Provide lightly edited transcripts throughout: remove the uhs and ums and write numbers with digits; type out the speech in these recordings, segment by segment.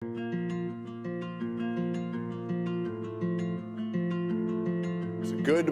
Good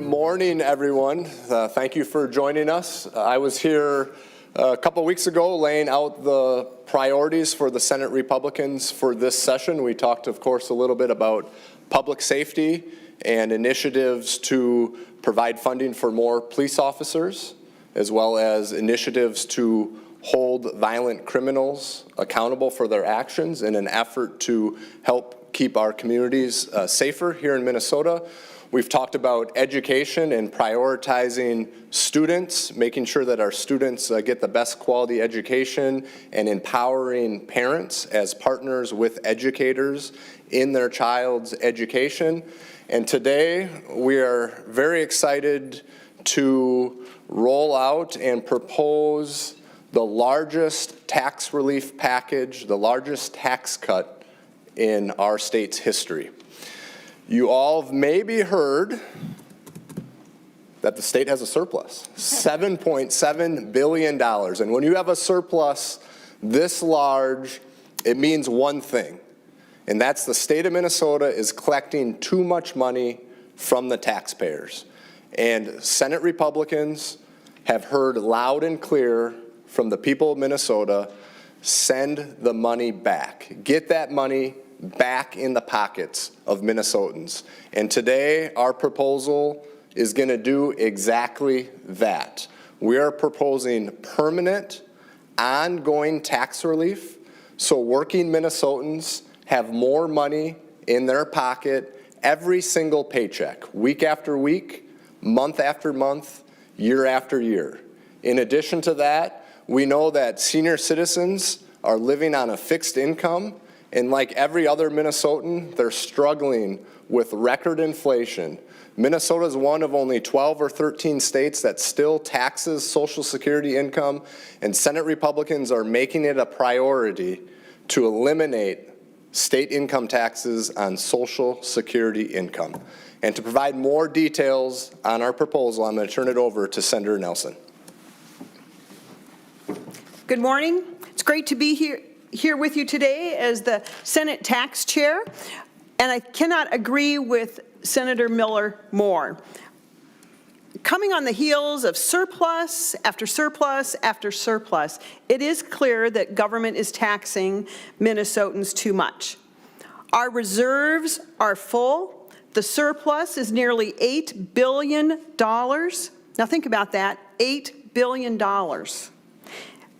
morning, everyone. Thank you for joining us. I was here a couple weeks ago laying out the priorities for the Senate Republicans for this session. We talked, of course, a little bit about public safety and initiatives to provide funding for more police officers, as well as initiatives to hold violent criminals accountable for their actions in an effort to help keep our communities safer here in Minnesota. We've talked about education and prioritizing students, making sure that our students get the best quality education, and empowering parents as partners with educators in their child's education. And today we are very excited to roll out and propose the largest tax relief package, the largest tax cut in our state's history. You all have maybe heard that the state has a surplus, $7.7 billion. And when you have a surplus this large, it means one thing, and that's the state of Minnesota is collecting too much money from the taxpayers. And Senate Republicans have heard loud and clear from the people of Minnesota, send the money back. Get that money back in the pockets of Minnesotans. And today, our proposal is going to do exactly that. We are proposing permanent, ongoing tax relief so working Minnesotans have more money in their pocket every single paycheck, week after week, month after month, year after year. In addition to that, we know that senior citizens are living on a fixed income, and like every other Minnesotan, they're struggling with record inflation. Minnesota is one of only 12 or 13 states that still taxes Social Security income, and Senate Republicans are making it a priority to eliminate state income taxes on Social Security income. And to provide more details on our proposal, I'm going to turn it over to Senator Nelson. Good morning. It's great to be here with you today as the Senate Tax Chair, and I cannot agree with Senator Miller more. Coming on the heels of surplus after surplus after surplus, it is clear that government is taxing Minnesotans too much. Our reserves are full. The surplus is nearly $8 billion. Now think about that, $8 billion.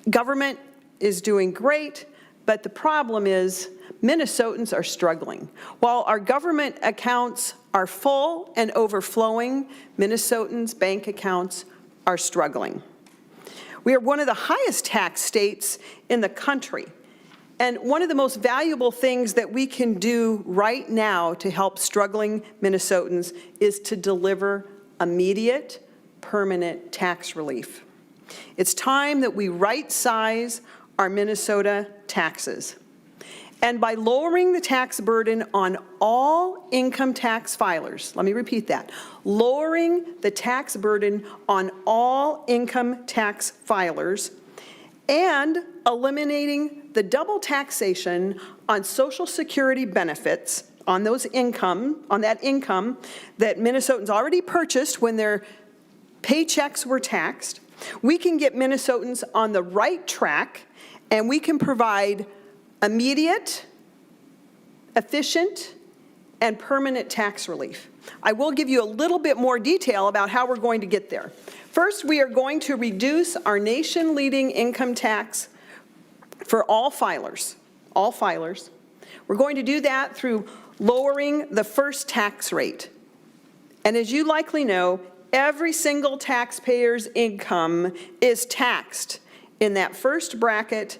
Government is doing great, but the problem is Minnesotans are struggling. While our government accounts are full and overflowing, Minnesotans' bank accounts are struggling. We are one of the highest tax states in the country, and one of the most valuable things that we can do right now to help struggling Minnesotans is to deliver immediate, permanent tax relief. It's time that we right-size our Minnesota taxes. And by lowering the tax burden on all income tax filers, let me repeat that, lowering the tax burden on all income tax filers and eliminating the double taxation on Social Security benefits on that income that Minnesotans already purchased when their paychecks were taxed, we can get Minnesotans on the right track, and we can provide immediate, efficient, and permanent tax relief. I will give you a little bit more detail about how we're going to get there. First, we are going to reduce our nation-leading income tax for all filers. We're going to do that through lowering the first tax rate. And as you likely know, every single taxpayer's income is taxed in that first bracket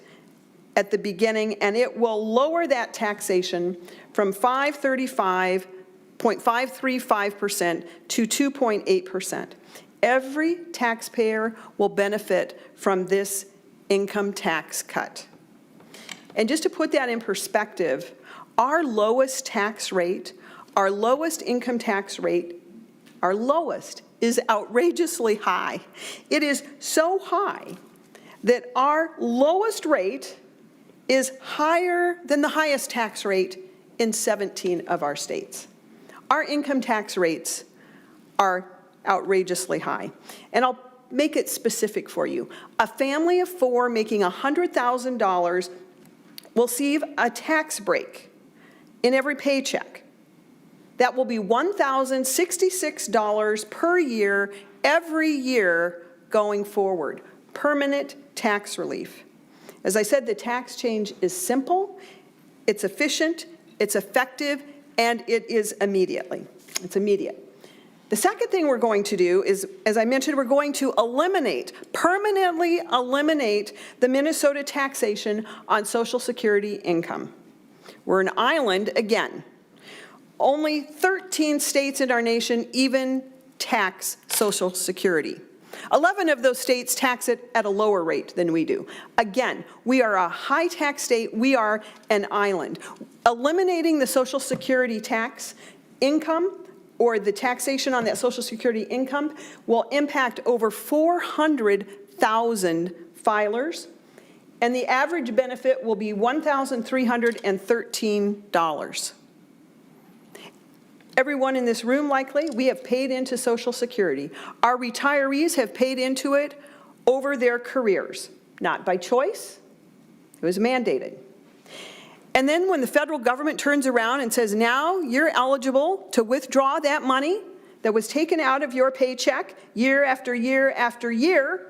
at the beginning, and it will lower that taxation from 5.35% to 2.8%. Every taxpayer will benefit from this income tax cut. And just to put that in perspective, our lowest tax rate, our lowest income tax rate, our lowest is outrageously high. It is so high that our lowest rate is higher than the highest tax rate in 17 of our states. Our income tax rates are outrageously high. And I'll make it specific for you. A family of 4 making $100,000 will receive a tax break in every paycheck. That will be $1,066 per year, every year going forward. Permanent tax relief. As I said, the tax change is simple, it's efficient, it's effective, and it is immediate. The second thing we're going to do is, as I mentioned, we're going to permanently eliminate the Minnesota taxation on Social Security income. We're an island, again. Only 13 states in our nation even tax Social Security. 11 of those states tax it at a lower rate than we do. Again, we are a high-tax state. We are an island. Eliminating the Social Security tax income or the taxation on that Social Security income will impact over 400,000 filers, and the average benefit will be $1,313. Everyone in this room, likely, we have paid into Social Security. Our retirees have paid into it over their careers, not by choice. It was mandated. And then when the federal government turns around and says, now you're eligible to withdraw that money that was taken out of your paycheck year after year after year,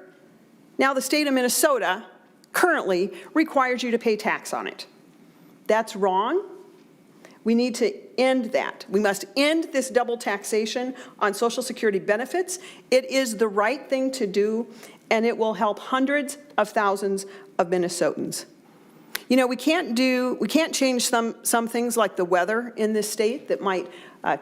now the state of Minnesota currently requires you to pay tax on it. That's wrong. We need to end that. We must end this double taxation on Social Security benefits. It is the right thing to do, and it will help hundreds of thousands of Minnesotans. You know, we can't change some things like the weather in this state that might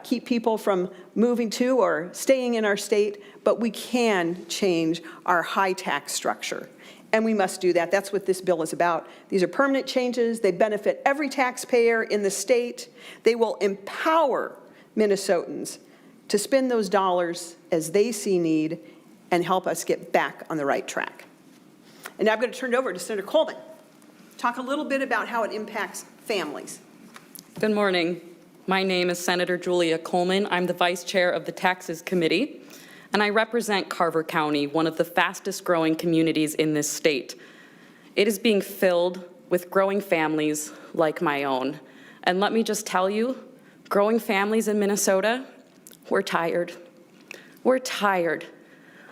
keep people from moving to or staying in our state, but we can change our high tax structure. And we must do that. That's what this bill is about. These are permanent changes. They benefit every taxpayer in the state. They will empower Minnesotans to spend those dollars as they see need and help us get back on the right track. And now I'm going to turn it over to Senator Coleman. Talk a little bit about how it impacts families. Good morning. My name is Senator Julia Coleman. I'm the Vice Chair of the Taxes Committee, and I represent Carver County, one of the fastest growing communities in this state. It is being filled with growing families like my own. And let me just tell you, growing families in Minnesota, we're tired. We're tired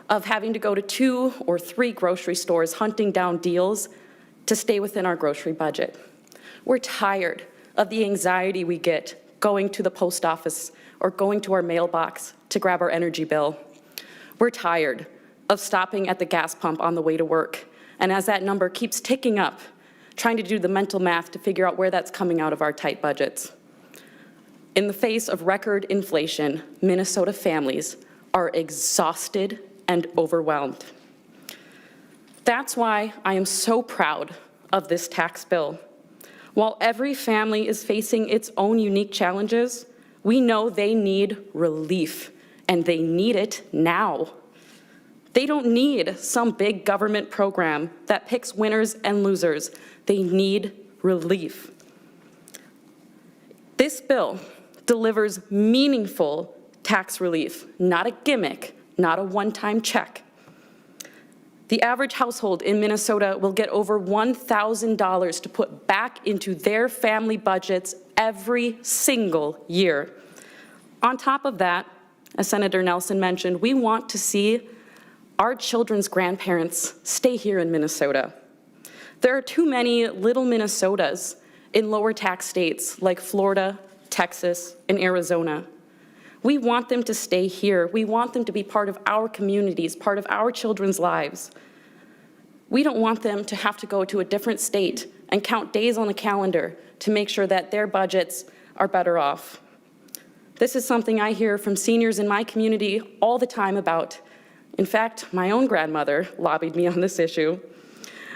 of having to go to 2 or 3 grocery stores hunting down deals to stay within our grocery budget. We're tired of the anxiety we get going to the post office or going to our mailbox to grab our energy bill. We're tired of stopping at the gas pump on the way to work, and as that number keeps ticking up, trying to do the mental math to figure out where that's coming out of our tight budgets. In the face of record inflation, Minnesota families are exhausted and overwhelmed. That's why I am so proud of this tax bill. While every family is facing its own unique challenges, we know they need relief, and they need it now. They don't need some big government program that picks winners and losers. They need relief. This bill delivers meaningful tax relief, not a gimmick, not a one-time check. The average household in Minnesota will get over $1,000 to put back into their family budgets every single year. On top of that, as Senator Nelson mentioned, we want to see our children's grandparents stay here in Minnesota. There are too many little Minnesotas in lower tax states like Florida, Texas, and Arizona. We want them to stay here. We want them to be part of our communities, part of our children's lives. We don't want them to have to go to a different state and count days on the calendar to make sure that their budgets are better off. This is something I hear from seniors in my community all the time about. In fact, my own grandmother lobbied me on this issue.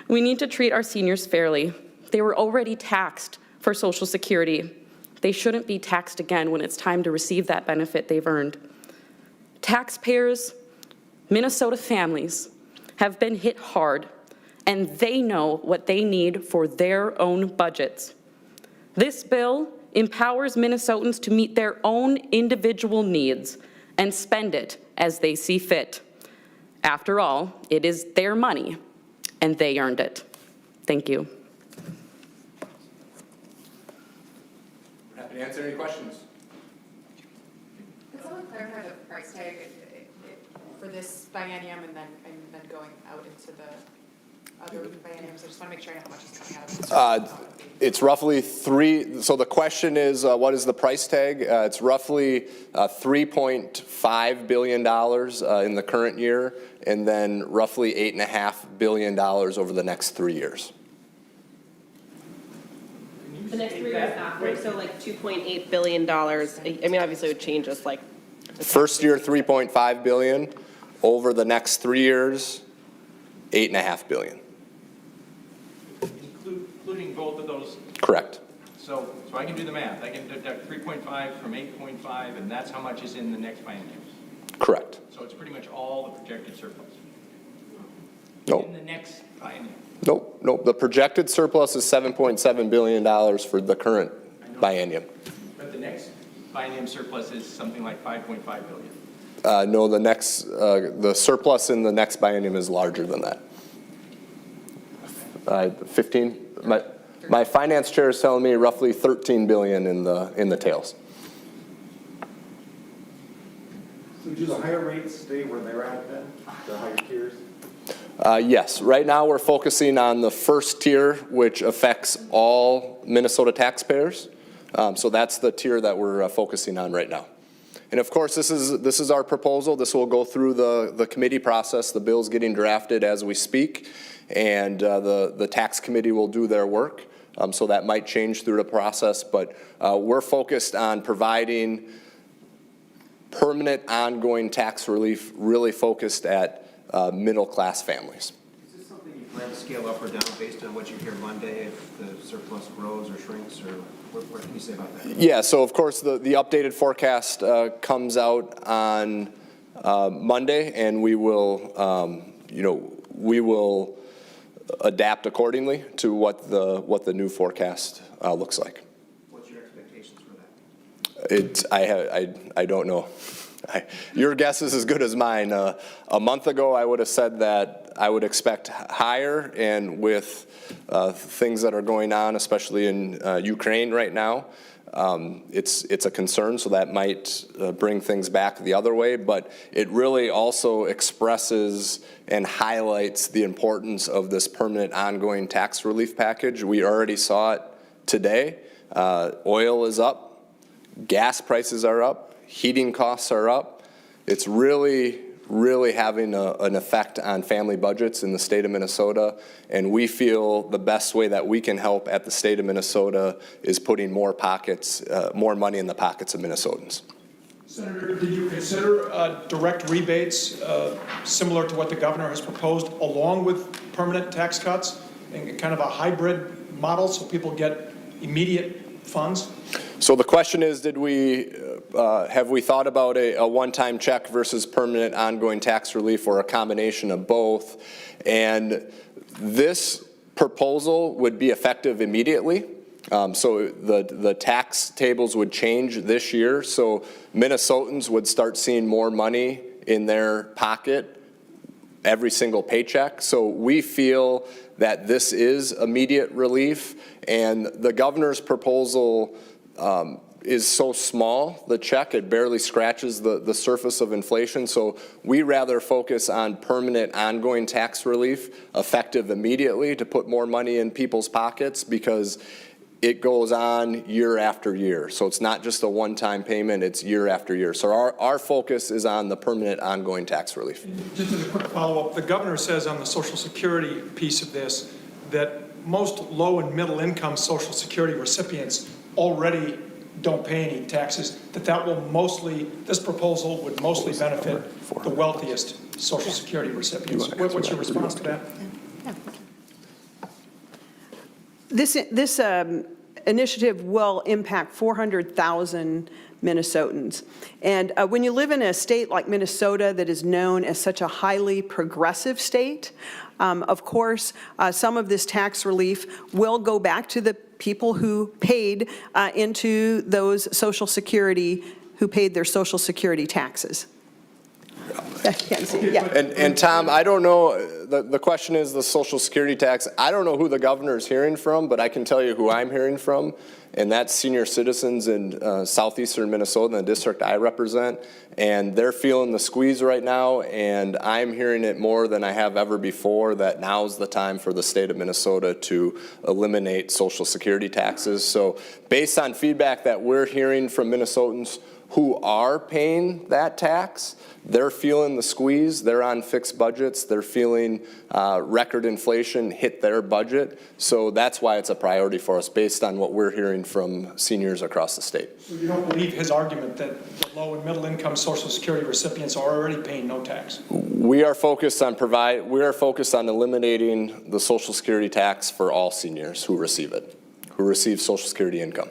We need to treat our seniors fairly. They were already taxed for Social Security. They shouldn't be taxed again when it's time to receive that benefit they've earned. Taxpayers, Minnesota families have been hit hard, and they know what they need for their own budgets. This bill empowers Minnesotans to meet their own individual needs and spend it as they see fit. After all, it is their money, and they earned it. Thank you. Happy to answer any questions. Could someone clarify the price tag for this biennium and then going out into the other bienniums? I just want to make sure I know how much is coming out of it. It's roughly so the question is, what is the price tag? It's roughly $3.5 billion in the current year, and then roughly $8.5 billion over the next 3 years. The next 3 years after, so like $2.8 billion. I mean, obviously it would change us like. First year, $3.5 billion. Over the next 3 years, $8.5 billion. Including both of those? Correct. So I can do the math. I can deduct 3.5 from 8.5, and that's how much is in the next biennium. Correct. So it's pretty much all the projected surplus. Nope. In the next biennium. Nope. The projected surplus is $7.7 billion for the current biennium. But the next biennium surplus is something like 5.5 billion. No, the surplus in the next biennium is larger than that. 15. My finance chair is telling me roughly 13 billion in the tails. So do the higher rates stay where they're at then, the higher tiers? Yes, right now we're focusing on the first tier, which affects all Minnesota taxpayers. So that's the tier that we're focusing on right now. And of course, this is our proposal. This will go through the committee process. The bill's getting drafted as we speak, and the tax committee will do their work. So that might change through the process, but we're focused on providing permanent, ongoing tax relief, really focused at middle-class families. Is this something you plan to scale up or down based on what you hear Monday, if the surplus grows or shrinks, or what can you say about that? Yeah, so of course the updated forecast comes out on Monday, and we will, we will adapt accordingly to what the new forecast looks like. What's your expectations for that? I don't know. Your guess is as good as mine. A month ago, I would have said that I would expect higher, and with things that are going on, especially in Ukraine right now, it's a concern, so that might bring things back the other way, but it really also expresses and highlights the importance of this permanent ongoing tax relief package. We already saw it today. Oil is up, gas prices are up, heating costs are up. It's really having an effect on family budgets in the state of Minnesota, and we feel the best way that we can help at the state of Minnesota is putting more money in the pockets of Minnesotans. Senator, did you consider direct rebates similar to what the governor has proposed, along with permanent tax cuts, and kind of a hybrid model so people get immediate funds? So the question is, have we thought about a one-time check versus permanent ongoing tax relief, or a combination of both? And this proposal would be effective immediately. So the tax tables would change this year. So Minnesotans would start seeing more money in their pocket every single paycheck. So we feel that this is immediate relief, and the governor's proposal is so small, the check, it barely scratches the surface of inflation. So we rather focus on permanent ongoing tax relief, effective immediately, to put more money in people's pockets, because it goes on year after year. So it's not just a one-time payment, it's year after year. So our focus is on the permanent ongoing tax relief. Just as a quick follow-up, the governor says on the Social Security piece of this that most low and middle income Social Security recipients already don't pay any taxes, that will mostly, this proposal would mostly benefit the wealthiest Social Security recipients. What's your response to that? This initiative will impact 400,000 Minnesotans. And when you live in a state like Minnesota that is known as such a highly progressive state, of course, some of this tax relief will go back to the people who paid into those Social Security, who paid their Social Security taxes. Yeah. And Tom, I don't know, the question is the Social Security tax. I don't know who the governor is hearing from, but I can tell you who I'm hearing from, and that's senior citizens in southeastern Minnesota, the district I represent, and they're feeling the squeeze right now, and I'm hearing it more than I have ever before, that now's the time for the state of Minnesota to eliminate Social Security taxes. So based on feedback that we're hearing from Minnesotans who are paying that tax, they're feeling the squeeze. They're on fixed budgets. They're feeling record inflation hit their budget. So that's why it's a priority for us based on what we're hearing from seniors across the state. So you don't believe his argument that the low and middle income Social Security recipients are already paying no tax? We are focused on eliminating the Social Security tax for all seniors who receive it, who receive Social Security income.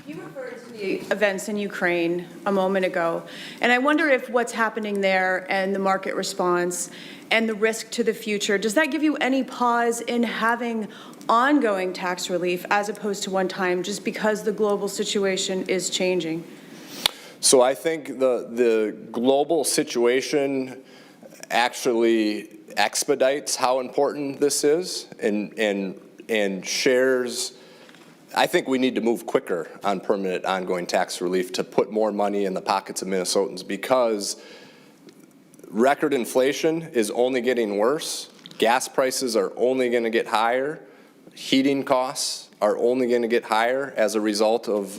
You referred to the events in Ukraine a moment ago, and I wonder if what's happening there and the market response and the risk to the future, does that give you any pause in having ongoing tax relief as opposed to one time, just because the global situation is changing? So I think the global situation actually expedites how important this is and shares. I think we need to move quicker on permanent ongoing tax relief to put more money in the pockets of Minnesotans, because record inflation is only getting worse. Gas prices are only going to get higher. Heating costs are only going to get higher as a result of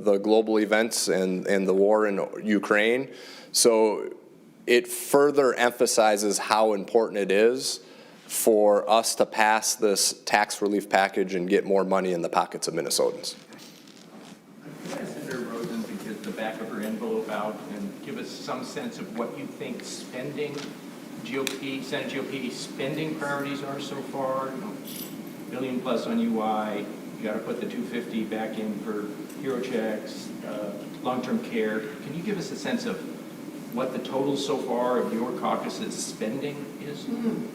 the global events and the war in Ukraine. So it further emphasizes how important it is for us to pass this tax relief package and get more money in the pockets of Minnesotans. Could I ask Senator Rosen to get the back of her envelope out and give us some sense of what you think spending Senate GOP spending priorities are so far? $1 billion plus on UI, you got to put the $250 back in for hero checks, long-term care. Can you give us a sense of what the total so far of your caucus's spending is? Mm-hmm.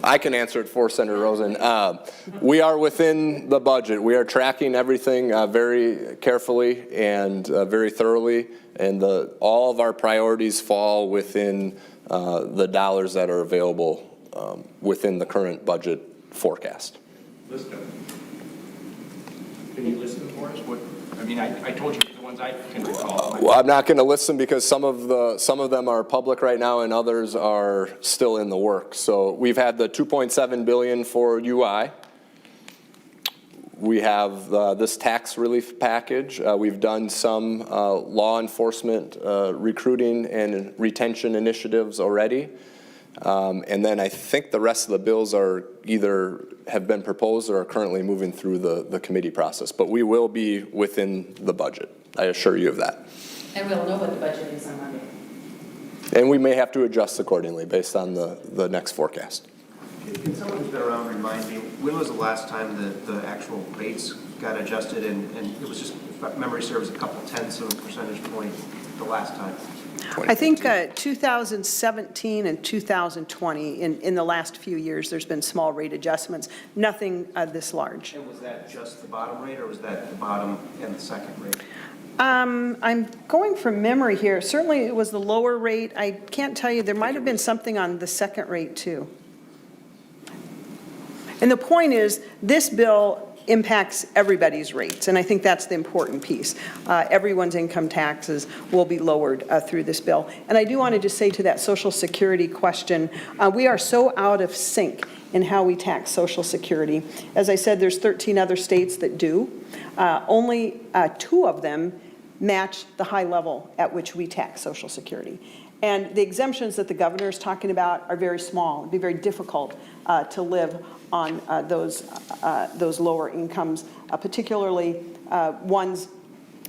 I can answer it for Senator Rosen. We are within the budget. We are tracking everything very carefully and very thoroughly, and all of our priorities fall within the dollars that are available within the current budget forecast. List them. Can you list them for us? I told you the ones I can recall. Well, I'm not going to list them because some of them are public right now and others are still in the works. So we've had the $2.7 billion for UI. We have this tax relief package. We've done some law enforcement recruiting and retention initiatives already. And then I think the rest of the bills are either have been proposed or are currently moving through the committee process. But we will be within the budget. I assure you of that. And we'll know what the budget is on Monday. And we may have to adjust accordingly based on the next forecast. Can someone who's been around remind me, when was the last time the actual rates got adjusted? And it was just, if memory serves, a couple tenths of a percentage point the last time. I think 2017 and 2020, in the last few years, there's been small rate adjustments, nothing this large. And was that just the bottom rate, or was that the bottom and the second rate? I'm going from memory here. Certainly it was the lower rate. I can't tell you, there might have been something on the second rate too. And the point is, this bill impacts everybody's rates, and I think that's the important piece. Everyone's income taxes will be lowered through this bill. And I do want to just say to that Social Security question, we are so out of sync in how we tax Social Security. As I said, there's 13 other states that do. Only 2 of them match the high level at which we tax Social Security. And the exemptions that the governor is talking about are very small. It'd be very difficult to live on those lower incomes, particularly ones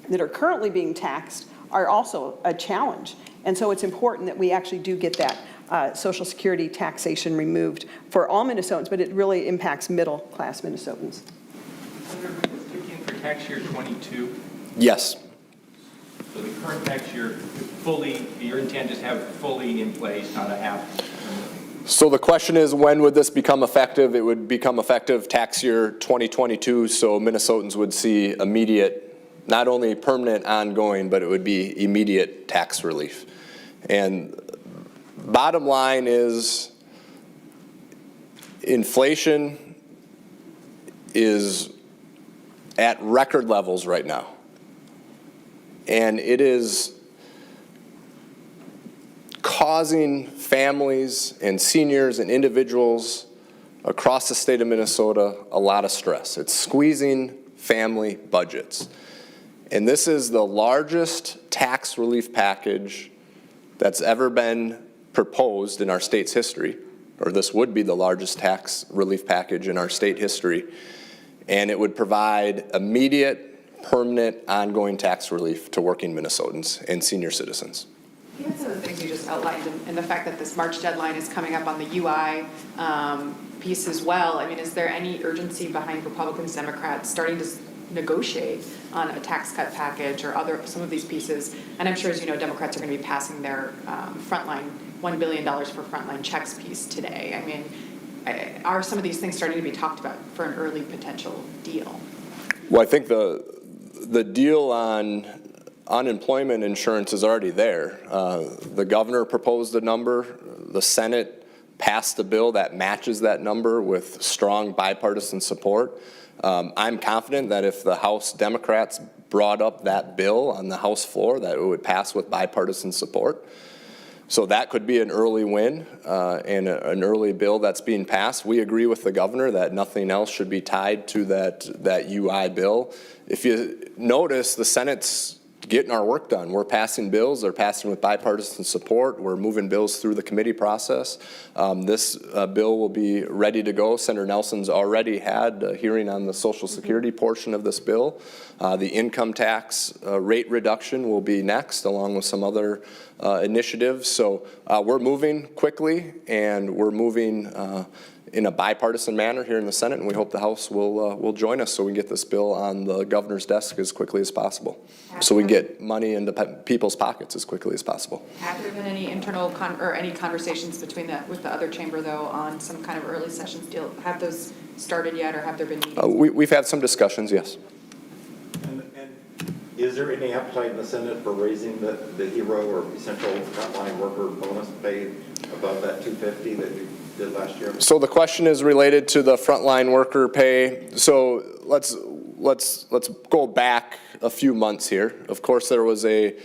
that are currently being taxed are also a challenge. And so it's important that we actually do get that Social Security taxation removed for all Minnesotans, but it really impacts middle-class Minnesotans. Senator, will this kick in for tax year 22? Yes. So the current tax year fully, your intent is to have it fully in place, not a half? So the question is, when would this become effective? It would become effective tax year 2022, so Minnesotans would see immediate, not only permanent ongoing, but it would be immediate tax relief. And bottom line is, inflation is at record levels right now. And it is causing families and seniors and individuals across the state of Minnesota a lot of stress. It's squeezing family budgets. And this is the largest tax relief package that's ever been proposed in our state's history, or this would be the largest tax relief package in our state history. And it would provide immediate, permanent, ongoing tax relief to working Minnesotans and senior citizens. Given some of the things you just outlined and the fact that this March deadline is coming up on the UI piece as well, I mean, is there any urgency behind Republicans, Democrats starting to negotiate on a tax cut package or some of these pieces? And I'm sure, as you know, Democrats are going to be passing their frontline $1 billion for frontline checks piece today. I mean, are some of these things starting to be talked about for an early potential deal? Well, I think the deal on unemployment insurance is already there. The governor proposed a number. The Senate passed a bill that matches that number with strong bipartisan support. I'm confident that if the House Democrats brought up that bill on the House floor, that it would pass with bipartisan support. So that could be an early win and an early bill that's being passed. We agree with the governor that nothing else should be tied to that UI bill. If you notice, the Senate's getting our work done. We're passing bills. They're passing with bipartisan support. We're moving bills through the committee process. This bill will be ready to go. Senator Nelson's already had a hearing on the Social Security portion of this bill. The income tax rate reduction will be next, along with some other initiatives. So we're moving quickly, and we're moving in a bipartisan manner here in the Senate, and we hope the House will join us so we can get this bill on the governor's desk as quickly as possible, so we can get money into people's pockets as quickly as possible. Have there been any internal or any conversations with the other chamber, though, on some kind of early sessions deal? Have those started yet, or have there been meetings? We've had some discussions, yes. And is there any appetite in the Senate for raising the hero or essential frontline worker bonus pay above that $250 that you did last year? So the question is related to the frontline worker pay. So let's go back a few months here. Of course, there was a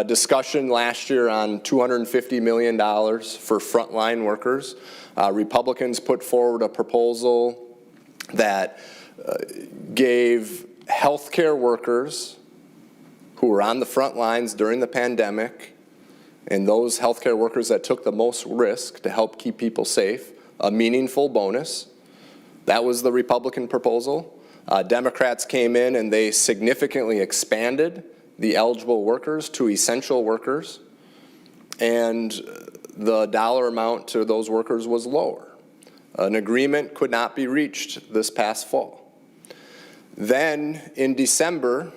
discussion last year on $250 million for frontline workers. Republicans put forward a proposal that gave healthcare workers who were on the front lines during the pandemic, and those healthcare workers that took the most risk to help keep people safe, a meaningful bonus. That was the Republican proposal. Democrats came in and they significantly expanded the eligible workers to essential workers, and the dollar amount to those workers was lower. An agreement could not be reached this past fall. Then in December,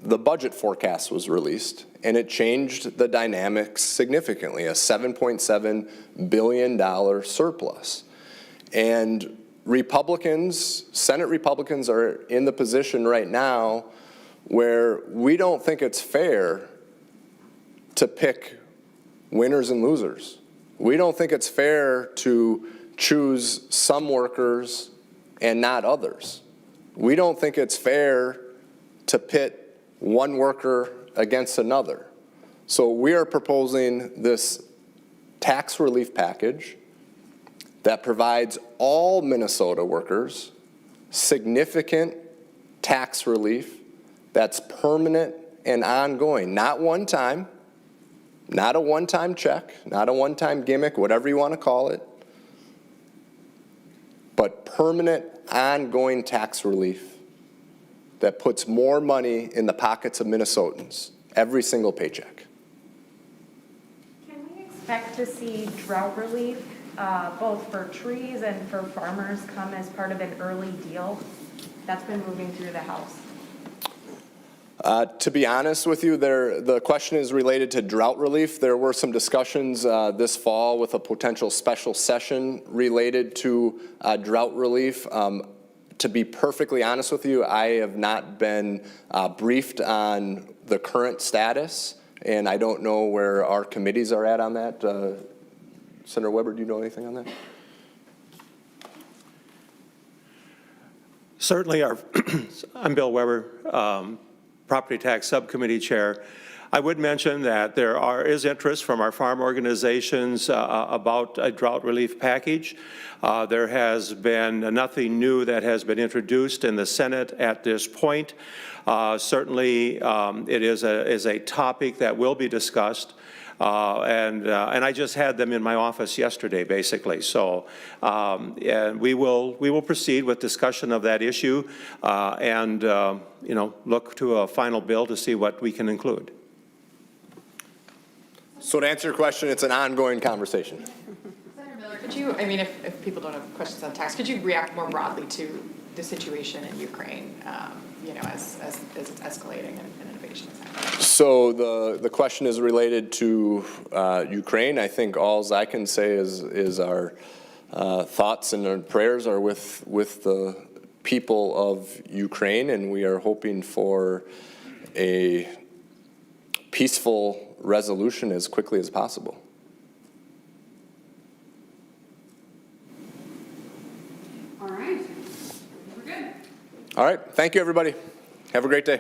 the budget forecast was released, and it changed the dynamics significantly, a $7.7 billion surplus. And Republicans, Senate Republicans, are in the position right now where we don't think it's fair to pick winners and losers. We don't think it's fair to choose some workers and not others. We don't think it's fair to pit one worker against another. So we are proposing this tax relief package that provides all Minnesota workers significant tax relief that's permanent and ongoing, not one time, not a one-time check, not a one-time gimmick, whatever you want to call it, but permanent, ongoing tax relief that puts more money in the pockets of Minnesotans every single paycheck. Can we expect to see drought relief, both for trees and for farmers, come as part of an early deal that's been moving through the House? To be honest with you, the question is related to drought relief. There were some discussions this fall with a potential special session related to drought relief. To be perfectly honest with you, I have not been briefed on the current status, and I don't know where our committees are at on that. Senator Weber, do you know anything on that? Certainly, I'm Bill Weber, Property Tax Subcommittee Chair. I would mention that there is interest from our farm organizations about a drought relief package. There has been nothing new that has been introduced in the Senate at this point. Certainly, it is a topic that will be discussed. And I just had them in my office yesterday, basically. So, and we will proceed with discussion of that issue, and you know, look to a final bill to see what we can include. So to answer your question, it's an ongoing conversation. Senator Miller, could you, I mean, if people don't have questions on tax, could you react more broadly to the situation in Ukraine, you know, as it's escalating and innovation is happening? So the question is related to Ukraine. I think all I can say is our thoughts and our prayers are with the people of Ukraine, and we are hoping for a peaceful resolution as quickly as possible. All right, we're good. All right, thank you, everybody. Have a great day.